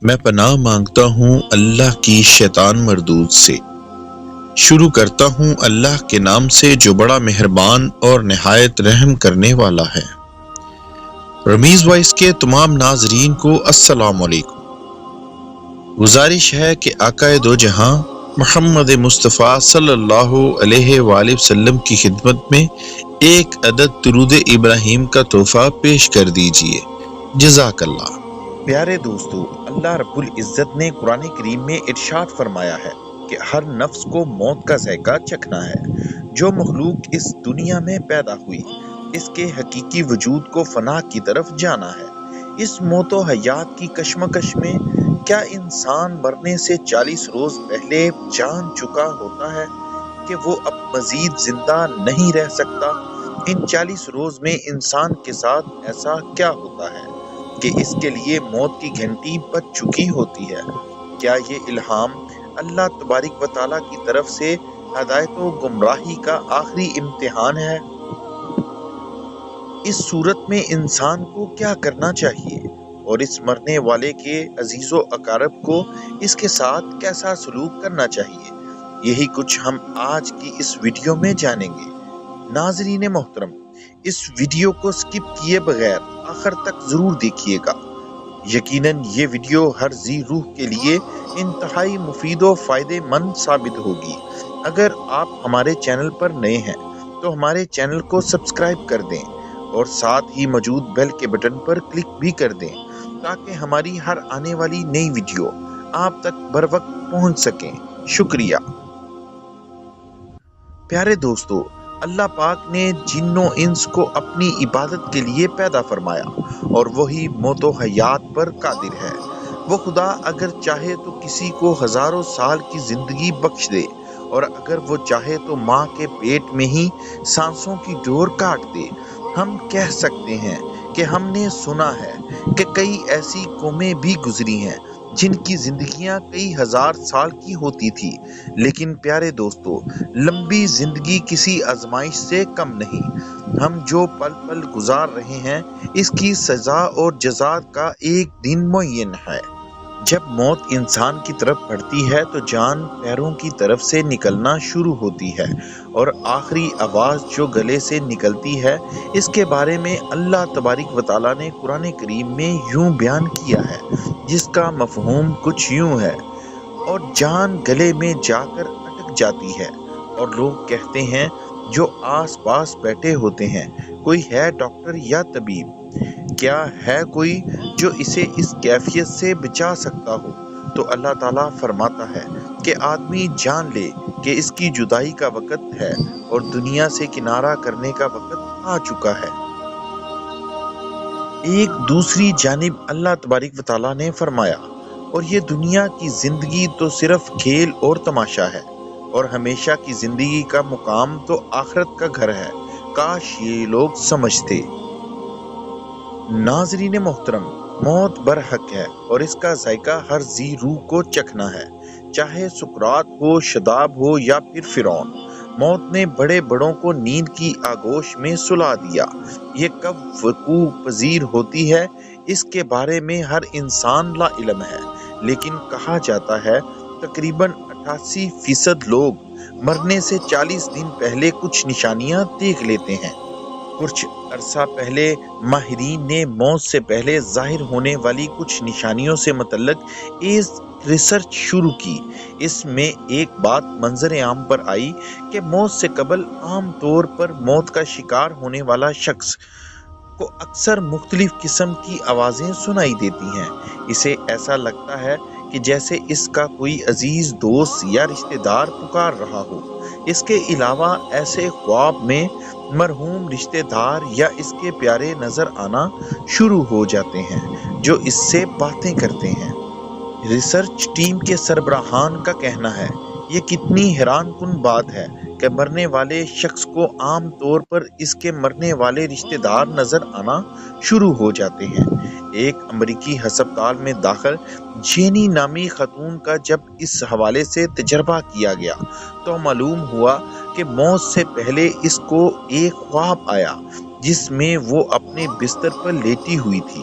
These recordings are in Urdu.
میں پناہ مانگتا ہوں اللہ کی شیطان مردود سے۔ شروع کرتا ہوں اللہ کے نام سے جو بڑا مہربان اور نہایت رحم کرنے والا ہے۔ رمیز وائس کے تمام ناظرین کو السلام علیکم۔ گزارش ہے کہ آقا دو جہاں محمد مصطفیٰ صلی اللہ علیہ وآلہ وسلم کی خدمت میں ایک عدد درود ابراہیم کا تحفہ پیش کر دیجئے۔ جزاک اللہ۔ پیارے دوستو، اللہ رب العزت نے قرآن کریم میں ارشاد فرمایا ہے کہ ہر نفس کو موت کا ذائقہ چکھنا ہے۔ جو مخلوق اس دنیا میں پیدا ہوئی، اس کے حقیقی وجود کو فنا کی طرف جانا ہے۔ اس موت و حیات کی کشمکش میں کیا انسان مرنے سے 40 روز پہلے جان چکا ہوتا ہے کہ وہ اب مزید زندہ نہیں رہ سکتا؟ ان 40 روز میں انسان کے ساتھ ایسا کیا ہوتا ہے کہ اس کے لیے موت کی گھنٹی بج چکی ہوتی ہے؟ کیا یہ الہام اللہ تبارک و تعالیٰ کی طرف سے ہدایت و گمراہی کا آخری امتحان ہے؟ اس صورت میں انسان کو کیا کرنا چاہیے اور اس مرنے والے کے عزیز و اقارب کو اس کے ساتھ کیسا سلوک کرنا چاہیے؟ یہی کچھ ہم آج کی اس ویڈیو میں جانیں گے۔ ناظرین محترم، اس ویڈیو کو سکپ کیے بغیر آخر تک ضرور دیکھیے گا۔ یقیناً یہ ویڈیو ہر ذی روح کے لیے انتہائی مفید و فائدہ مند ثابت ہوگی۔ اگر آپ ہمارے چینل پر نئے ہیں تو ہمارے چینل کو سبسکرائب کر دیں اور ساتھ ہی موجود بیل کے بٹن پر کلک بھی کر دیں تاکہ ہماری ہر آنے والی نئی ویڈیو آپ تک بر وقت پہنچ سکیں۔ شکریہ۔ پیارے دوستو، اللہ پاک نے جن و انس کو اپنی عبادت کے لیے پیدا فرمایا اور وہی موت و حیات پر قادر ہے۔ وہ خدا اگر چاہے تو کسی کو ہزاروں سال کی زندگی بخش دے اور اگر وہ چاہے تو ماں کے پیٹ میں ہی سانسوں کی ڈور کاٹ دے۔ ہم کہہ سکتے ہیں کہ ہم نے سنا ہے کہ کئی ایسی قومیں بھی گزری ہیں جن کی زندگیاں کئی ہزار سال کی ہوتی تھی، لیکن پیارے دوستو، لمبی زندگی کسی آزمائش سے کم نہیں۔ ہم جو پل پل گزار رہے ہیں اس کی سزا اور جزا کا ایک دن معین ہے۔ جب موت انسان کی طرف بڑھتی ہے تو جان پیروں کی طرف سے نکلنا شروع ہوتی ہے اور آخری آواز جو گلے سے نکلتی ہے اس کے بارے میں اللہ تبارک و تعالیٰ نے قرآن کریم میں یوں بیان کیا ہے، جس کا مفہوم کچھ یوں ہے: اور جان گلے میں جا کر اٹک جاتی ہے اور لوگ کہتے ہیں جو آس پاس بیٹھے ہوتے ہیں، کوئی ہے ڈاکٹر یا طبیب؟ کیا ہے کوئی جو اسے اس کیفیت سے بچا سکتا ہو؟ تو اللہ تعالیٰ فرماتا ہے کہ آدمی جان لے کہ اس کی جدائی کا وقت ہے اور دنیا سے کنارہ کرنے کا وقت آ چکا ہے۔ ایک دوسری جانب اللہ تبارک و تعالیٰ نے فرمایا، اور یہ دنیا کی زندگی تو صرف کھیل اور تماشا ہے اور ہمیشہ کی زندگی کا مقام تو آخرت کا گھر ہے۔ کاش یہ لوگ سمجھتے۔ ناظرین محترم، موت برحق ہے اور اس کا ذائقہ ہر ذی روح کو چکھنا ہے، چاہے سقراط ہو، شداب ہو یا پھر فرعون۔ موت نے بڑے بڑوں کو نیند کی آغوش میں سلا دیا۔ یہ کب وقوع پذیر ہوتی ہے اس کے بارے میں ہر انسان لا علم ہے، لیکن کہا جاتا ہے تقریباً 88% لوگ مرنے سے 40 دن پہلے کچھ نشانیاں دیکھ لیتے ہیں۔ کچھ عرصہ پہلے ماہرین نے موت سے پہلے ظاہر ہونے والی کچھ نشانیوں سے متعلق ریسرچ شروع کی۔ اس میں ایک بات منظر عام پر آئی کہ موت سے قبل عام طور پر موت کا شکار ہونے والا شخص کو اکثر مختلف قسم کی آوازیں سنائی دیتی ہیں۔ اسے ایسا لگتا ہے کہ جیسے اس کا کوئی عزیز دوست یا رشتہ دار پکار رہا ہو۔ اس کے علاوہ ایسے خواب میں مرحوم رشتہ دار یا اس کے پیارے نظر آنا شروع ہو جاتے ہیں جو اس سے باتیں کرتے ہیں۔ ریسرچ ٹیم کے سربراہان کا کہنا ہے، یہ کتنی حیران کن بات ہے کہ مرنے والے شخص کو عام طور پر اس کے مرنے والے رشتہ دار نظر آنا شروع ہو جاتے ہیں۔ ایک امریکی ہسپتال میں داخل جینی نامی خاتون کا جب اس حوالے سے تجربہ کیا گیا تو معلوم ہوا کہ موت سے پہلے اس کو ایک خواب آیا جس میں وہ اپنے بستر پر لیٹی ہوئی تھی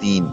3,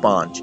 5,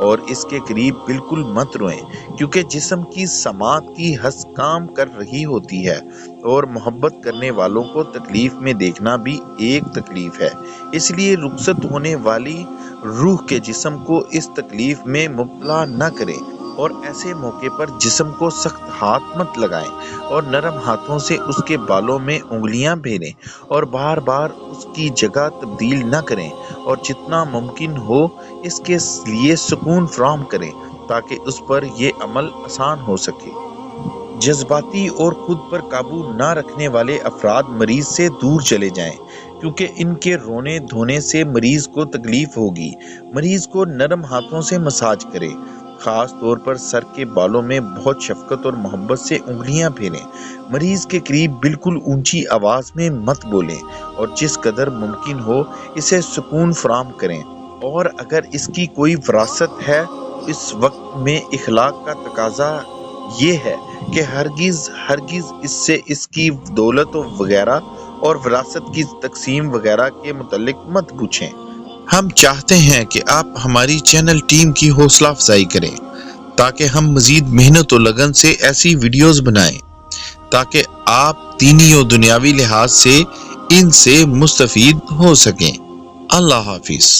اور اس کے قریب بالکل مت روئیں، کیونکہ جسم کی سماعت کی حس کام کر رہی ہوتی ہے اور محبت کرنے والوں کو تکلیف میں دیکھنا بھی ایک تکلیف ہے۔ اس لیے رخصت ہونے والی روح کے جسم کو اس تکلیف میں مبتلا نہ کریں، اور ایسے موقع پر جسم کو سخت ہاتھ مت لگائیں اور نرم ہاتھوں سے اس کے بالوں میں انگلیاں پھیریں اور بار بار اس کی جگہ تبدیل نہ کریں، اور جتنا ممکن ہو اس کے لیے سکون فراہم کریں تاکہ اس پر یہ عمل آسان ہو سکے۔ جذباتی اور خود پر قابو نہ رکھنے والے افراد مریض سے دور چلے جائیں، کیونکہ ان کے رونے دھونے سے مریض کو تکلیف ہوگی۔ مریض کو نرم ہاتھوں سے مساج کریں، خاص طور پر سر کے بالوں میں بہت شفقت اور محبت سے انگلیاں پھیریں۔ مریض کے قریب بالکل اونچی آواز میں مت بولیں اور جس قدر ممکن ہو اسے سکون فراہم کریں، اور اگر اس کی کوئی وراثت ہے تو اس وقت میں اخلاق کا تقاضا یہ ہے کہ ہرگز اس سے اس کی دولت وغیرہ اور وراثت کی تقسیم وغیرہ کے متعلق مت پوچھیں۔ ہم چاہتے ہیں کہ آپ ہماری چینل ٹیم کی حوصلہ افزائی کریں تاکہ ہم مزید محنت و لگن سے ایسی ویڈیوز بنائیں تاکہ آپ دینی و دنیاوی لحاظ سے ان سے مستفید ہو سکیں۔ اللہ حافظ۔